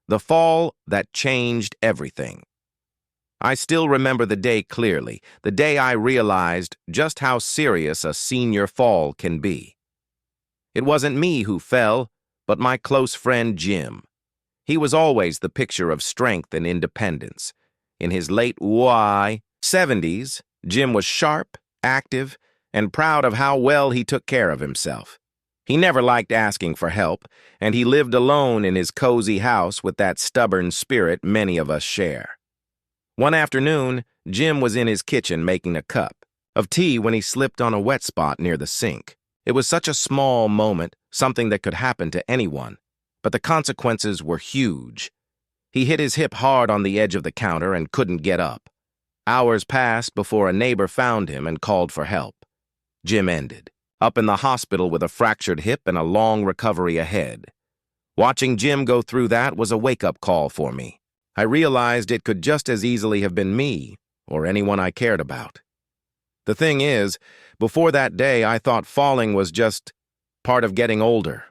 The fall that changed everything. I still remember the day clearly, the day I realized just how serious a senior fall can be. It wasn't me who fell, but my close friend Jim. He was always the picture of strength and independence. In his late 70s, Jim was sharp, active, and proud of how well he took care of himself. He never liked asking for help, and he lived alone in his cozy house with that stubborn spirit many of us share. One afternoon, Jim was in his kitchen making a cup of tea when he slipped on a wet spot near the sink. It was such a small moment, something that could happen to anyone, but the consequences were huge. He hit his hip hard on the edge of the counter and couldn't get up. Hours passed before a neighbor found him and called for help. Jim ended up in the hospital with a fractured hip and a long recovery ahead. Watching Jim go through that was a wake-up call for me. I realized it could just as easily have been me or anyone I cared about. The thing is, before that day, I thought falling was just part of getting older.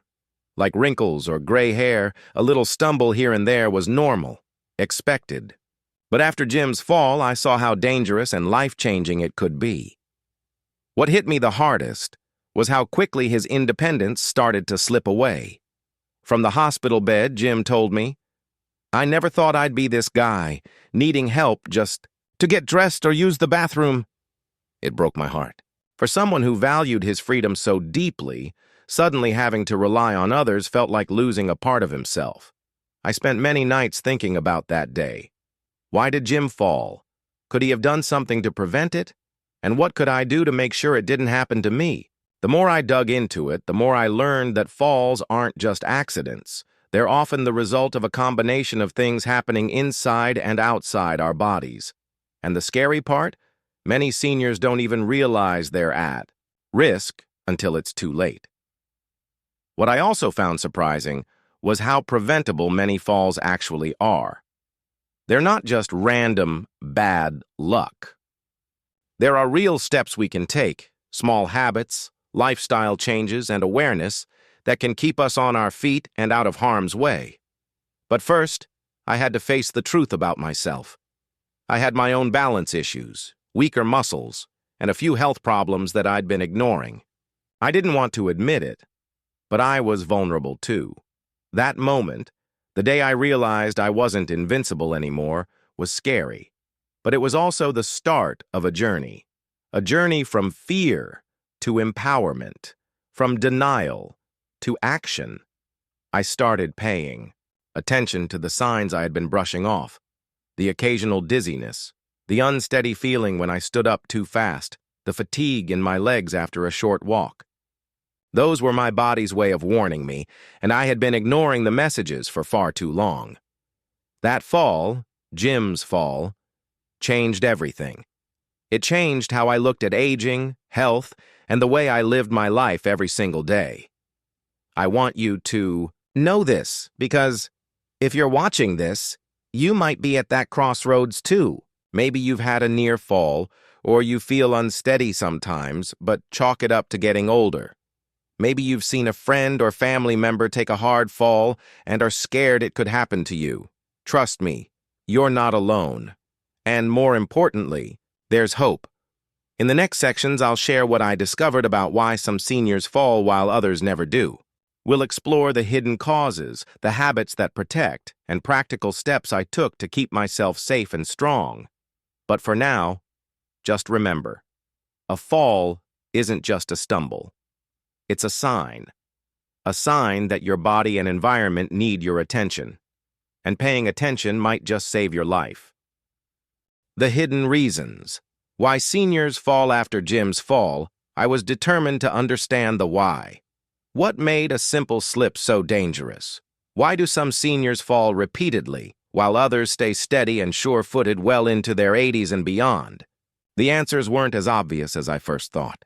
Like wrinkles or gray hair, a little stumble here and there was normal, expected. But after Jim's fall, I saw how dangerous and life-changing it could be. What hit me the hardest was how quickly his independence started to slip away. From the hospital bed, Jim told me, "I never thought I'd be this guy, needing help just to get dressed or use the bathroom." It broke my heart. For someone who valued his freedom so deeply, suddenly having to rely on others felt like losing a part of himself. I spent many nights thinking about that day. Why did Jim fall? Could he have done something to prevent it? And what could I do to make sure it didn't happen to me? The more I dug into it, the more I learned that falls aren't just accidents. They're often the result of a combination of things happening inside and outside our bodies. And the scary part? Many seniors don't even realize they're at risk until it's too late. What I also found surprising was how preventable many falls actually are. They're not just random bad luck. There are real steps we can take, small habits, lifestyle changes, and awareness that can keep us on our feet and out of harm's way. But first, I had to face the truth about myself. I had my own balance issues, weaker muscles, and a few health problems that I'd been ignoring. I didn't want to admit it, but I was vulnerable too. That moment, the day I realized I wasn't invincible anymore, was scary. But it was also the start of a journey from fear to empowerment, from denial to action. I started paying attention to the signs I had been brushing off, the occasional dizziness, the unsteady feeling when I stood up too fast, the fatigue in my legs after a short walk. Those were my body's way of warning me, and I had been ignoring the messages for far too long. That fall, Jim's fall, changed everything. It changed how I looked at aging, health, and the way I lived my life every single day. I want you to know this, because if you're watching this, you might be at that crossroads too. Maybe you've had a near fall, or you feel unsteady sometimes, but chalk it up to getting older. Maybe you've seen a friend or family member take a hard fall and are scared it could happen to you. Trust me, you're not alone. And more importantly, there's hope. In the next sections, I'll share what I discovered about why some seniors fall while others never do. We'll explore the hidden causes, the habits that protect, and practical steps I took to keep myself safe and strong. But for now, just remember, a fall isn't just a stumble. It's a sign that your body and environment need your attention. And paying attention might just save your life. The hidden reasons. Why seniors fall after Jim's fall, I was determined to understand the why. What made a simple slip so dangerous? Why do some seniors fall repeatedly, while others stay steady and sure-footed well into their 80s and beyond? The answers weren't as obvious as I first thought.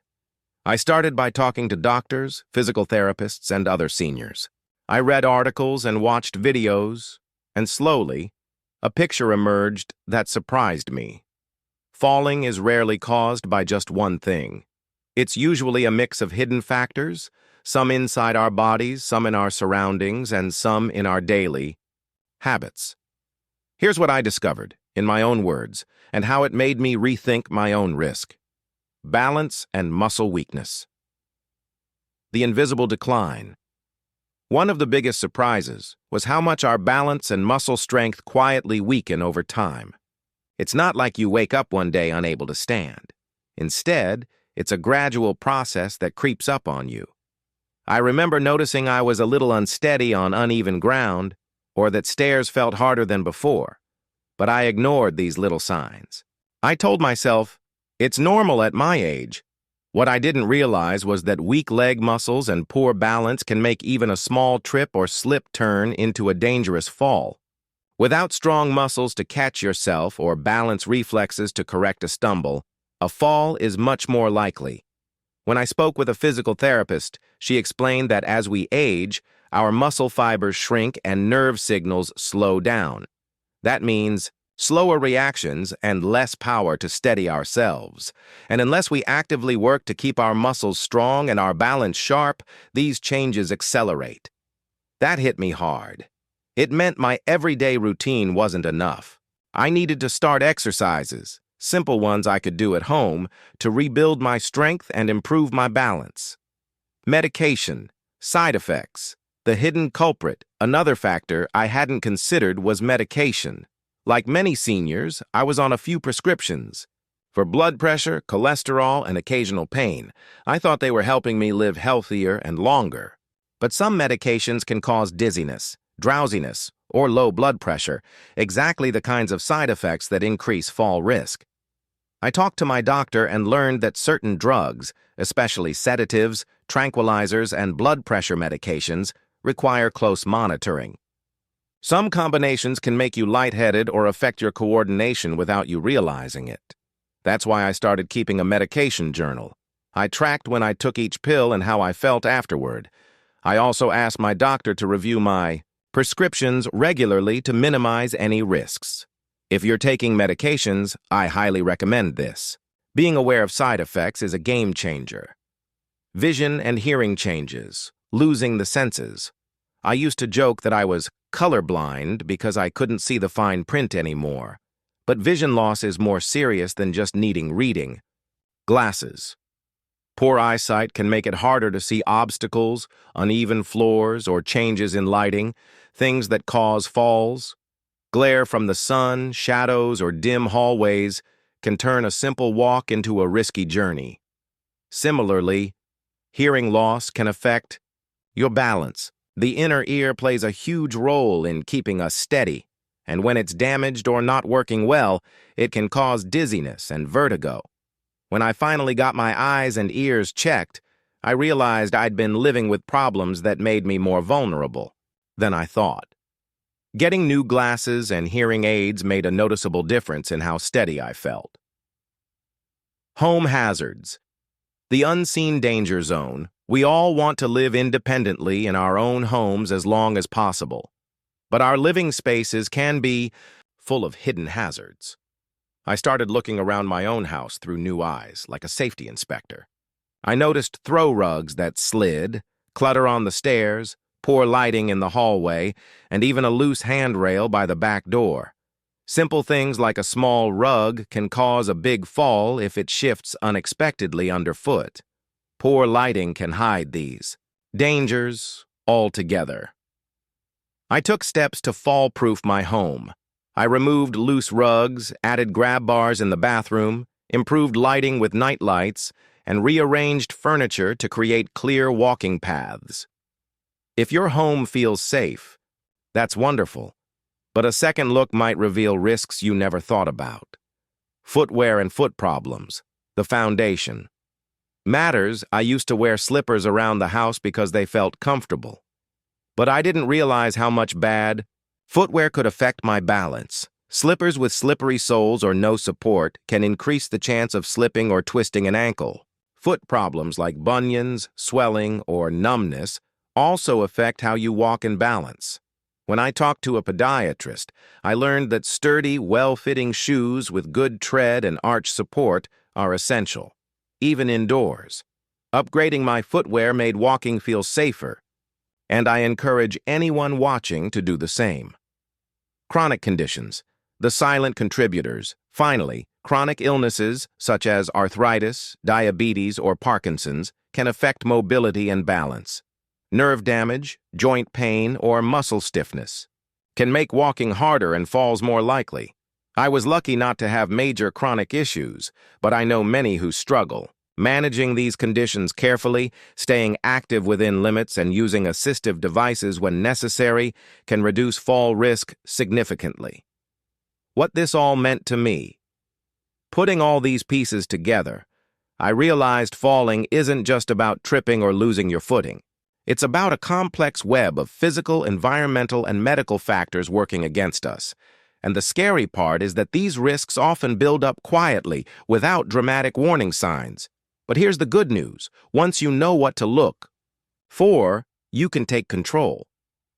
I started by talking to doctors, physical therapists, and other seniors. I read articles and watched videos, and slowly, a picture emerged that surprised me. Falling is rarely caused by just one thing. It's usually a mix of hidden factors, some inside our bodies, some in our surroundings, and some in our daily habits. Here's what I discovered, in my own words, and how it made me rethink my own risk. Balance and muscle weakness. The invisible decline. One of the biggest surprises was how much our balance and muscle strength quietly weaken over time. It's not like you wake up one day unable to stand. Instead, it's a gradual process that creeps up on you. I remember noticing I was a little unsteady on uneven ground, or that stairs felt harder than before. But I ignored these little signs. I told myself, it's normal at my age. What I didn't realize was that weak leg muscles and poor balance can make even a small trip or slip turn into a dangerous fall. Without strong muscles to catch yourself or balance reflexes to correct a stumble, a fall is much more likely. When I spoke with a physical therapist, she explained that as we age, our muscle fibers shrink and nerve signals slow down. That means slower reactions and less power to steady ourselves. And unless we actively work to keep our muscles strong and our balance sharp, these changes accelerate. That hit me hard. It meant my everyday routine wasn't enough. I needed to start exercises, simple ones I could do at home, to rebuild my strength and improve my balance. Medication, side effects. The hidden culprit, another factor I hadn't considered, was medication. Like many seniors, I was on a few prescriptions. For blood pressure, cholesterol, and occasional pain. I thought they were helping me live healthier and longer. But some medications can cause dizziness, drowsiness, or low blood pressure, exactly the kinds of side effects that increase fall risk. I talked to my doctor and learned that certain drugs, especially sedatives, tranquilizers, and blood pressure medications, require close monitoring. Some combinations can make you lightheaded or affect your coordination without you realizing it. That's why I started keeping a medication journal. I tracked when I took each pill and how I felt afterward. I also asked my doctor to review my prescriptions regularly to minimize any risks. If you're taking medications, I highly recommend this. Being aware of side effects is a game changer. Vision and hearing changes, losing the senses. I used to joke that I was colorblind because I couldn't see the fine print anymore. But vision loss is more serious than just needing reading. Glasses. Poor eyesight can make it harder to see obstacles, uneven floors, or changes in lighting, things that cause falls. Glare from the sun, shadows, or dim hallways can turn a simple walk into a risky journey. Similarly, hearing loss can affect your balance. The inner ear plays a huge role in keeping us steady, and when it's damaged or not working well, it can cause dizziness and vertigo. When I finally got my eyes and ears checked, I realized I'd been living with problems that made me more vulnerable than I thought. Getting new glasses and hearing aids made a noticeable difference in how steady I felt. Home hazards. The unseen danger zone. We all want to live independently in our own homes as long as possible. But our living spaces can be full of hidden hazards. I started looking around my own house through new eyes, like a safety inspector. I noticed throw rugs that slid, clutter on the stairs, poor lighting in the hallway, and even a loose handrail by the back door. Simple things like a small rug can cause a big fall if it shifts unexpectedly underfoot. Poor lighting can hide these dangers altogether. I took steps to fall-proof my home. I removed loose rugs, added grab bars in the bathroom, improved lighting with night lights, and rearranged furniture to create clear walking paths. If your home feels safe, that's wonderful, but a second look might reveal risks you never thought about. Footwear and foot problems, the foundation. I used to wear slippers around the house because they felt comfortable. But I didn't realize how much bad footwear could affect my balance. Slippers with slippery soles or no support can increase the chance of slipping or twisting an ankle. Foot problems like bunions, swelling, or numbness also affect how you walk and balance. When I talked to a podiatrist, I learned that sturdy, well-fitting shoes with good tread and arch support are essential, even indoors. Upgrading my footwear made walking feel safer, and I encourage anyone watching to do the same. Chronic conditions, the silent contributors. Finally, chronic illnesses such as arthritis, diabetes, or Parkinson's can affect mobility and balance. Nerve damage, joint pain, or muscle stiffness can make walking harder and falls more likely. I was lucky not to have major chronic issues, but I know many who struggle. Managing these conditions carefully, staying active within limits, and using assistive devices when necessary can reduce fall risk significantly. What this all meant to me. Putting all these pieces together, I realized falling isn't just about tripping or losing your footing. It's about a complex web of physical, environmental, and medical factors working against us. And the scary part is that these risks often build up quietly, without dramatic warning signs. But here's the good news. Once you know what to look for, you can take control.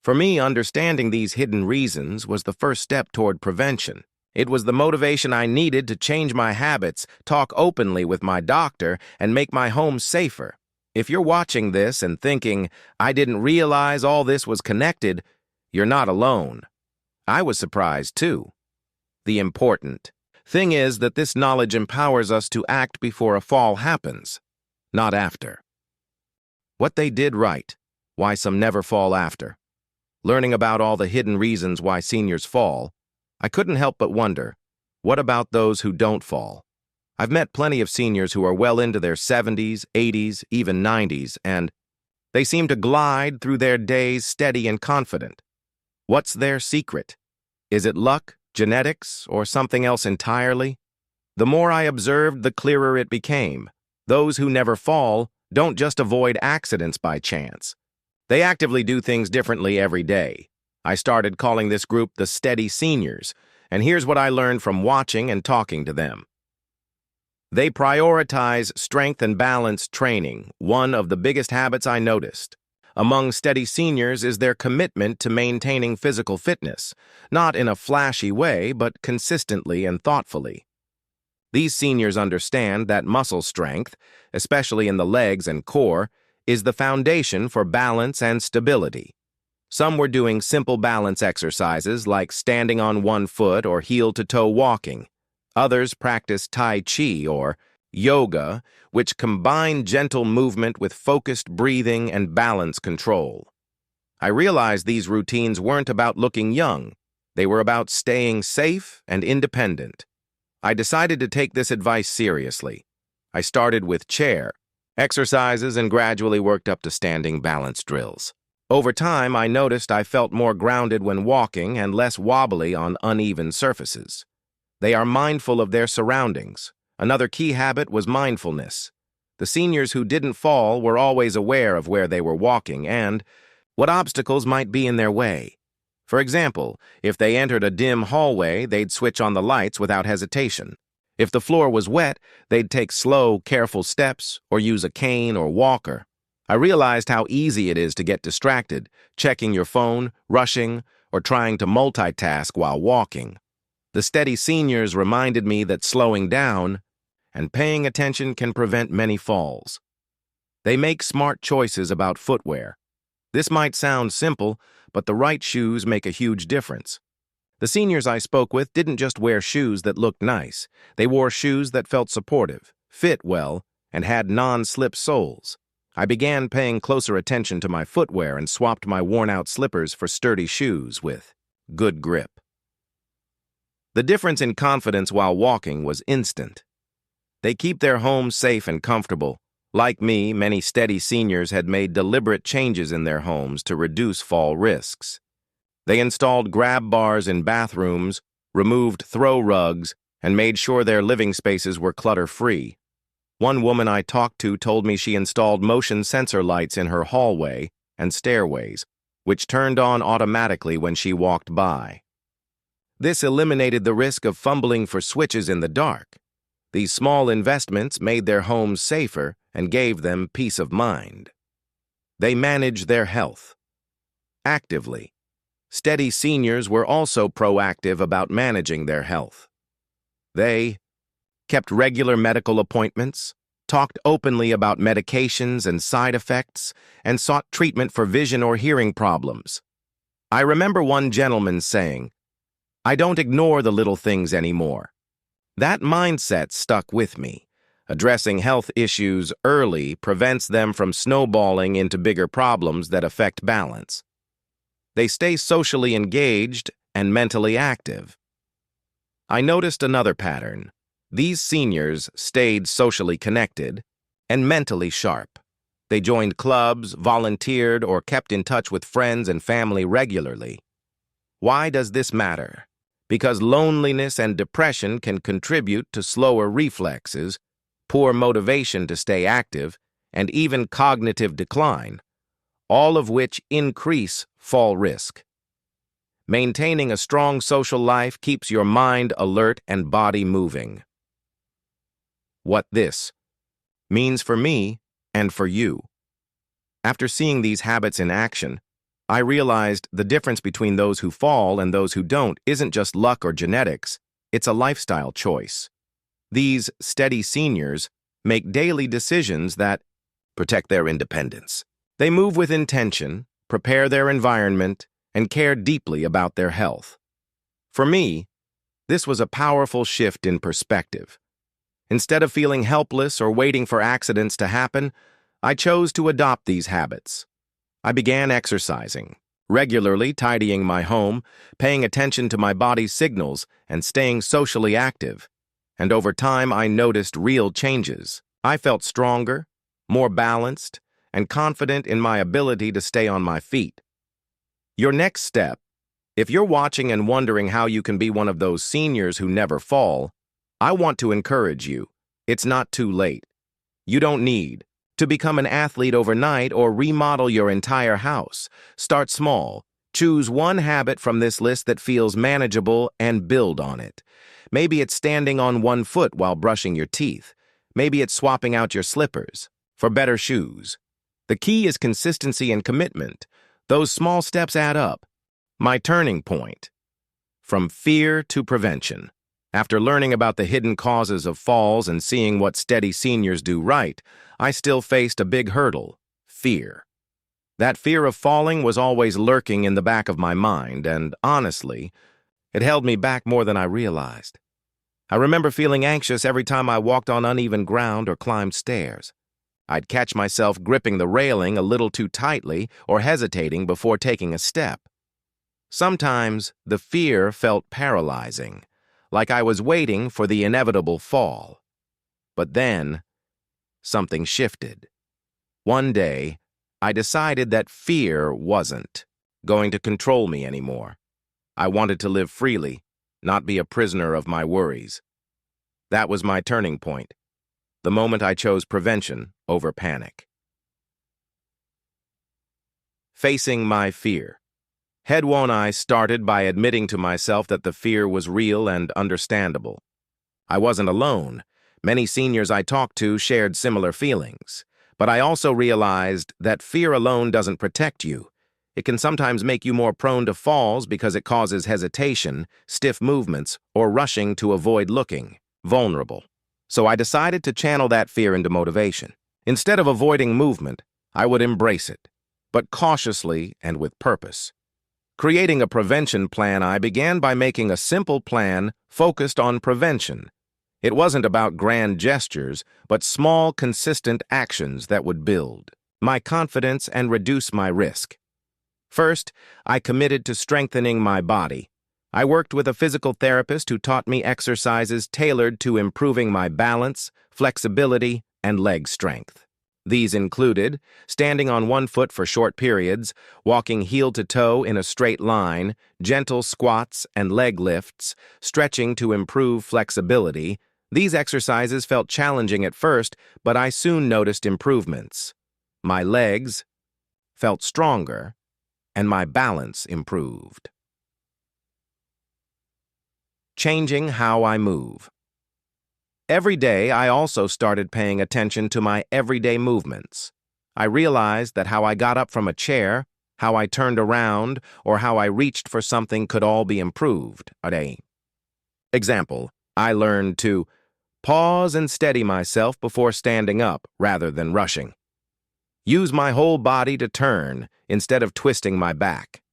For me, understanding these hidden reasons was the first step toward prevention. It was the motivation I needed to change my habits, talk openly with my doctor, and make my home safer. If you're watching this and thinking, I didn't realize all this was connected, you're not alone. I was surprised too. The important thing is that this knowledge empowers us to act before a fall happens, not after. What they did right, why some never fall after. Learning about all the hidden reasons why seniors fall, I couldn't help but wonder, what about those who don't fall? I've met plenty of seniors who are well into their 70s, 80s, even 90s, and they seem to glide through their days steady and confident. What's their secret? Is it luck, genetics, or something else entirely? The more I observed, the clearer it became. Those who never fall don't just avoid accidents by chance. They actively do things differently every day. I started calling this group the steady seniors, and here's what I learned from watching and talking to them. They prioritize strength and balance training, one of the biggest habits I noticed. Among steady seniors is their commitment to maintaining physical fitness, not in a flashy way, but consistently and thoughtfully. These seniors understand that muscle strength, especially in the legs and core, is the foundation for balance and stability. Some were doing simple balance exercises like standing on one foot or heel-to-toe walking. Others practice Tai Chi or yoga, which combine gentle movement with focused breathing and balance control. I realized these routines weren't about looking young. They were about staying safe and independent. I decided to take this advice seriously. I started with chair exercises and gradually worked up to standing balance drills. Over time, I noticed I felt more grounded when walking and less wobbly on uneven surfaces. They are mindful of their surroundings. Another key habit was mindfulness. The seniors who didn't fall were always aware of where they were walking and what obstacles might be in their way. For example, if they entered a dim hallway, they'd switch on the lights without hesitation. If the floor was wet, they'd take slow, careful steps or use a cane or walker. I realized how easy it is to get distracted, checking your phone, rushing, or trying to multitask while walking. The steady seniors reminded me that slowing down and paying attention can prevent many falls. They make smart choices about footwear. This might sound simple, but the right shoes make a huge difference. The seniors I spoke with didn't just wear shoes that looked nice. They wore shoes that felt supportive, fit well, and had non-slip soles. I began paying closer attention to my footwear and swapped my worn-out slippers for sturdy shoes with good grip. The difference in confidence while walking was instant. They keep their homes safe and comfortable. Like me, many steady seniors had made deliberate changes in their homes to reduce fall risks. They installed grab bars in bathrooms, removed throw rugs, and made sure their living spaces were clutter-free. One woman I talked to told me she installed motion sensor lights in her hallway and stairways, which turned on automatically when she walked by. This eliminated the risk of fumbling for switches in the dark. These small investments made their homes safer and gave them peace of mind. They managed their health actively. Steady seniors were also proactive about managing their health. They kept regular medical appointments, talked openly about medications and side effects, and sought treatment for vision or hearing problems. I remember one gentleman saying, I don't ignore the little things anymore. That mindset stuck with me. Addressing health issues early prevents them from snowballing into bigger problems that affect balance. They stay socially engaged and mentally active. I noticed another pattern. These seniors stayed socially connected and mentally sharp. They joined clubs, volunteered, or kept in touch with friends and family regularly. Why does this matter? Because loneliness and depression can contribute to slower reflexes, poor motivation to stay active, and even cognitive decline, all of which increase fall risk. Maintaining a strong social life keeps your mind alert and body moving. What this means for me and for you. After seeing these habits in action, I realized the difference between those who fall and those who don't isn't just luck or genetics, it's a lifestyle choice. These steady seniors make daily decisions that protect their independence. They move with intention, prepare their environment, and care deeply about their health. For me, this was a powerful shift in perspective. Instead of feeling helpless or waiting for accidents to happen, I chose to adopt these habits. I began exercising, regularly tidying my home, paying attention to my body's signals, and staying socially active. And over time, I noticed real changes. I felt stronger, more balanced, and confident in my ability to stay on my feet. Your next step, if you're watching and wondering how you can be one of those seniors who never fall, I want to encourage you. It's not too late. You don't need to become an athlete overnight or remodel your entire house. Start small. Choose one habit from this list that feels manageable and build on it. Maybe it's standing on one foot while brushing your teeth. Maybe it's swapping out your slippers for better shoes. The key is consistency and commitment. Those small steps add up. My turning point. From fear to prevention. After learning about the hidden causes of falls and seeing what steady seniors do right, I still faced a big hurdle: fear. That fear of falling was always lurking in the back of my mind, and honestly, it held me back more than I realized. I remember feeling anxious every time I walked on uneven ground or climbed stairs. I'd catch myself gripping the railing a little too tightly or hesitating before taking a step. Sometimes the fear felt paralyzing, like I was waiting for the inevitable fall. But then, something shifted. One day, I decided that fear wasn't going to control me anymore. I wanted to live freely, not be a prisoner of my worries. That was my turning point, the moment I chose prevention over panic. Facing my fear. Head one, I started by admitting to myself that the fear was real and understandable. I wasn't alone. Many seniors I talked to shared similar feelings. But I also realized that fear alone doesn't protect you. It can sometimes make you more prone to falls because it causes hesitation, stiff movements, or rushing to avoid looking vulnerable. So I decided to channel that fear into motivation. Instead of avoiding movement, I would embrace it, but cautiously and with purpose. Creating a prevention plan, I began by making a simple plan focused on prevention. It wasn't about grand gestures, but small, consistent actions that would build my confidence and reduce my risk. First, I committed to strengthening my body. I worked with a physical therapist who taught me exercises tailored to improving my balance, flexibility, and leg strength. These included standing on one foot for short periods, walking heel to toe in a straight line, gentle squats and leg lifts, stretching to improve flexibility. These exercises felt challenging at first, but I soon noticed improvements. My legs felt stronger, and my balance improved. Changing how I move. Every day, I also started paying attention to my everyday movements. I realized that how I got up from a chair, how I turned around, or how I reached for something could all be improved. Example, I learned to pause and steady myself before standing up rather than rushing. Use my whole body to turn instead of twisting my back.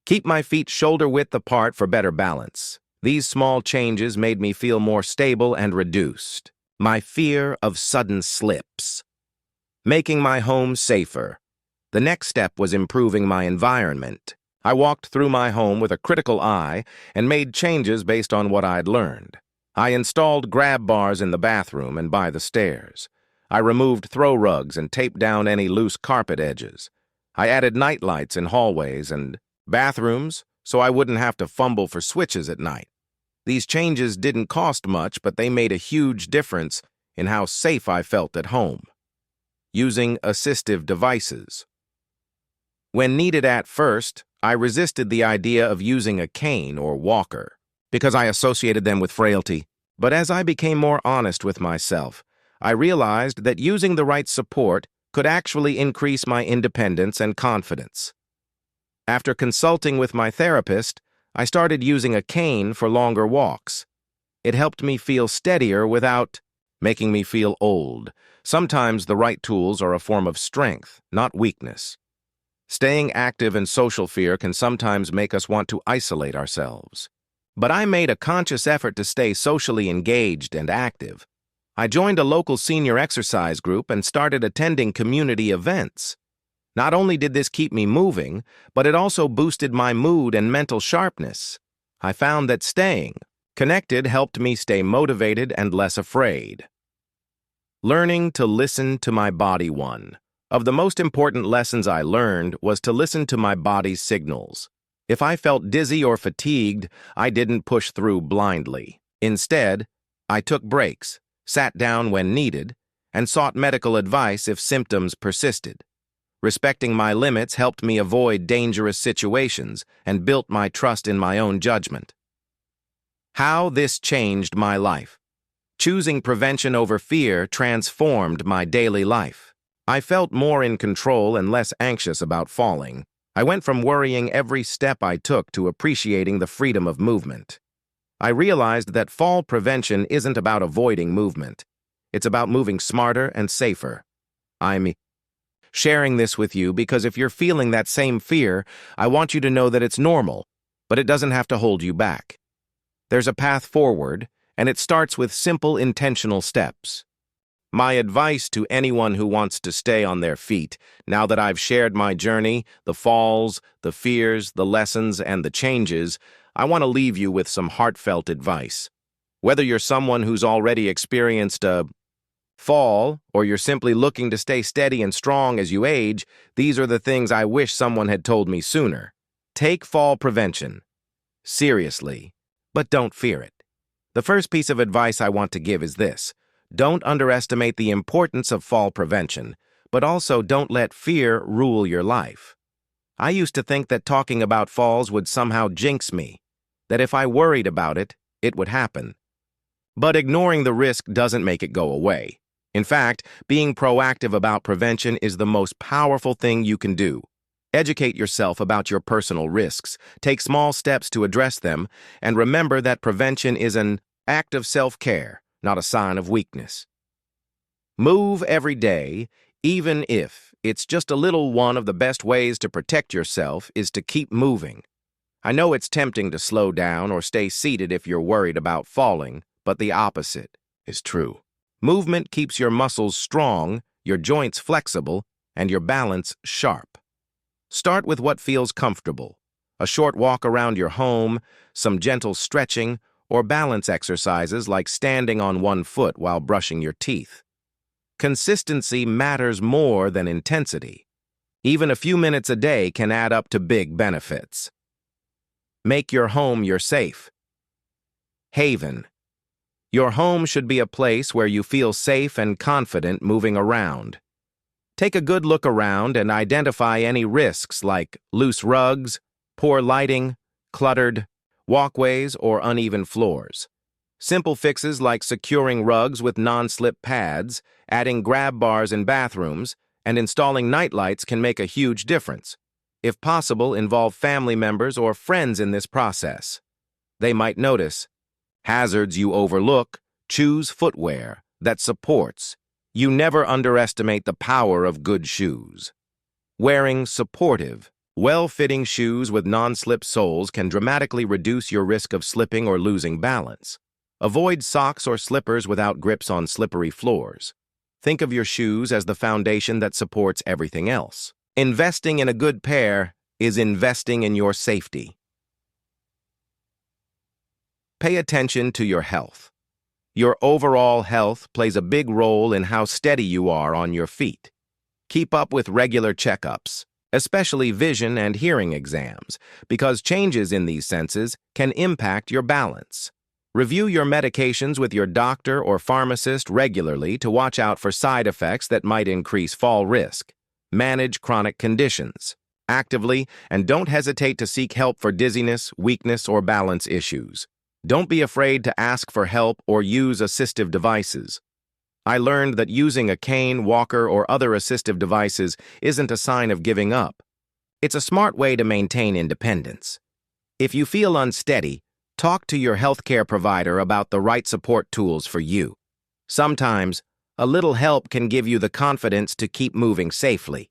Keep my feet shoulder-width apart for better balance. These small changes made me feel more stable and reduced my fear of sudden slips. Making my home safer. The next step was improving my environment. I walked through my home with a critical eye and made changes based on what I'd learned. I installed grab bars in the bathroom and by the stairs. I removed throw rugs and taped down any loose carpet edges. I added night lights in hallways and bathrooms so I wouldn't have to fumble for switches at night. These changes didn't cost much, but they made a huge difference in how safe I felt at home. Using assistive devices. When needed at first, I resisted the idea of using a cane or walker because I associated them with frailty. But as I became more honest with myself, I realized that using the right support could actually increase my independence and confidence. After consulting with my therapist, I started using a cane for longer walks. It helped me feel steadier without making me feel old. Sometimes the right tools are a form of strength, not weakness. Staying active in social fear can sometimes make us want to isolate ourselves. But I made a conscious effort to stay socially engaged and active. I joined a local senior exercise group and started attending community events. Not only did this keep me moving, but it also boosted my mood and mental sharpness. I found that staying connected helped me stay motivated and less afraid. Learning to listen to my body. One of the most important lessons I learned was to listen to my body's signals. If I felt dizzy or fatigued, I didn't push through blindly. Instead, I took breaks, sat down when needed, and sought medical advice if symptoms persisted. Respecting my limits helped me avoid dangerous situations and built my trust in my own judgment. How this changed my life. Choosing prevention over fear transformed my daily life. I felt more in control and less anxious about falling. I went from worrying every step I took to appreciating the freedom of movement. I realized that fall prevention isn't about avoiding movement. It's about moving smarter and safer. I'm sharing this with you because if you're feeling that same fear, I want you to know that it's normal, but it doesn't have to hold you back. There's a path forward, and it starts with simple, intentional steps. My advice to anyone who wants to stay on their feet, now that I've shared my journey, the falls, the fears, the lessons, and the changes, I want to leave you with some heartfelt advice. Whether you're someone who's already experienced a fall, or you're simply looking to stay steady and strong as you age, these are the things I wish someone had told me sooner. Take fall prevention seriously, but don't fear it. The first piece of advice I want to give is this. Don't underestimate the importance of fall prevention, but also don't let fear rule your life. I used to think that talking about falls would somehow jinx me, that if I worried about it, it would happen. But ignoring the risk doesn't make it go away. In fact, being proactive about prevention is the most powerful thing you can do. Educate yourself about your personal risks, take small steps to address them, and remember that prevention is an act of self-care, not a sign of weakness. Move every day, even if it's just a little. One of the best ways to protect yourself is to keep moving. I know it's tempting to slow down or stay seated if you're worried about falling, but the opposite is true. Movement keeps your muscles strong, your joints flexible, and your balance sharp. Start with what feels comfortable. A short walk around your home, some gentle stretching, or balance exercises like standing on one foot while brushing your teeth. Consistency matters more than intensity. Even a few minutes a day can add up to big benefits. Make your home your safe haven. Your home should be a place where you feel safe and confident moving around. Take a good look around and identify any risks like loose rugs, poor lighting, cluttered walkways, or uneven floors. Simple fixes like securing rugs with non-slip pads, adding grab bars in bathrooms, and installing nightlights can make a huge difference. If possible, involve family members or friends in this process. They might notice. Hazards you overlook. Choose footwear that supports. You never underestimate the power of good shoes. Wearing supportive, Well-fitting shoes with non-slip soles can dramatically reduce your risk of slipping or losing balance. Avoid socks or slippers without grips on slippery floors. Think of your shoes as the foundation that supports everything else. Investing in a good pair is investing in your safety. Pay attention to your health. Your overall health plays a big role in how steady you are on your feet. Keep up with regular checkups, especially vision and hearing exams, because changes in these senses can impact your balance. Review your medications with your doctor or pharmacist regularly to watch out for side effects that might increase fall risk. Manage chronic conditions actively, and don't hesitate to seek help for dizziness, weakness, or balance issues. Don't be afraid to ask for help or use assistive devices. I learned that using a cane, walker, or other assistive devices isn't a sign of giving up. It's a smart way to maintain independence. If you feel unsteady, talk to your healthcare provider about the right support tools for you. Sometimes, a little help can give you the confidence to keep moving safely.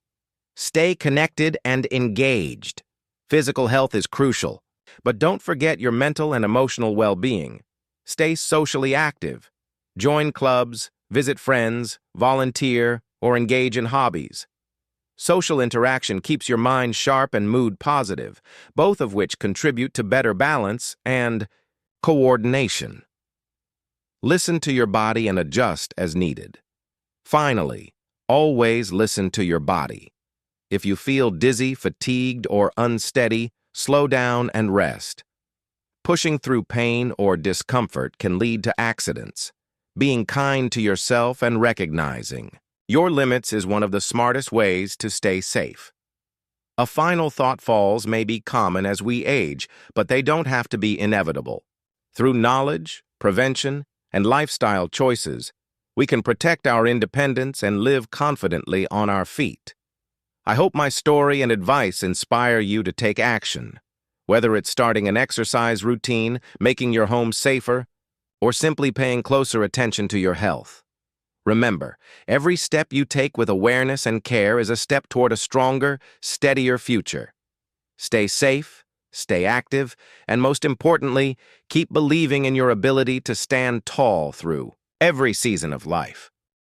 Stay connected and engaged. Physical health is crucial, but don't forget your mental and emotional well-being. Stay socially active. Join clubs, visit friends, volunteer, or engage in hobbies. Social interaction keeps your mind sharp and mood positive, both of which contribute to better balance and coordination. Listen to your body and adjust as needed. Finally, always listen to your body. If you feel dizzy, fatigued, or unsteady, slow down and rest. Pushing through pain or discomfort can lead to accidents. Being kind to yourself and recognizing your limits is one of the smartest ways to stay safe. A final thought: falls may be common as we age, but they don't have to be inevitable. Through knowledge, prevention, and lifestyle choices, we can protect our independence and live confidently on our feet. I hope my story and advice inspire you to take action, whether it's starting an exercise routine, making your home safer, or simply paying closer attention to your health. Remember, every step you take with awareness and care is a step toward a stronger, steadier future. Stay safe, stay active, and most importantly, keep believing in your ability to stand tall through every season of life.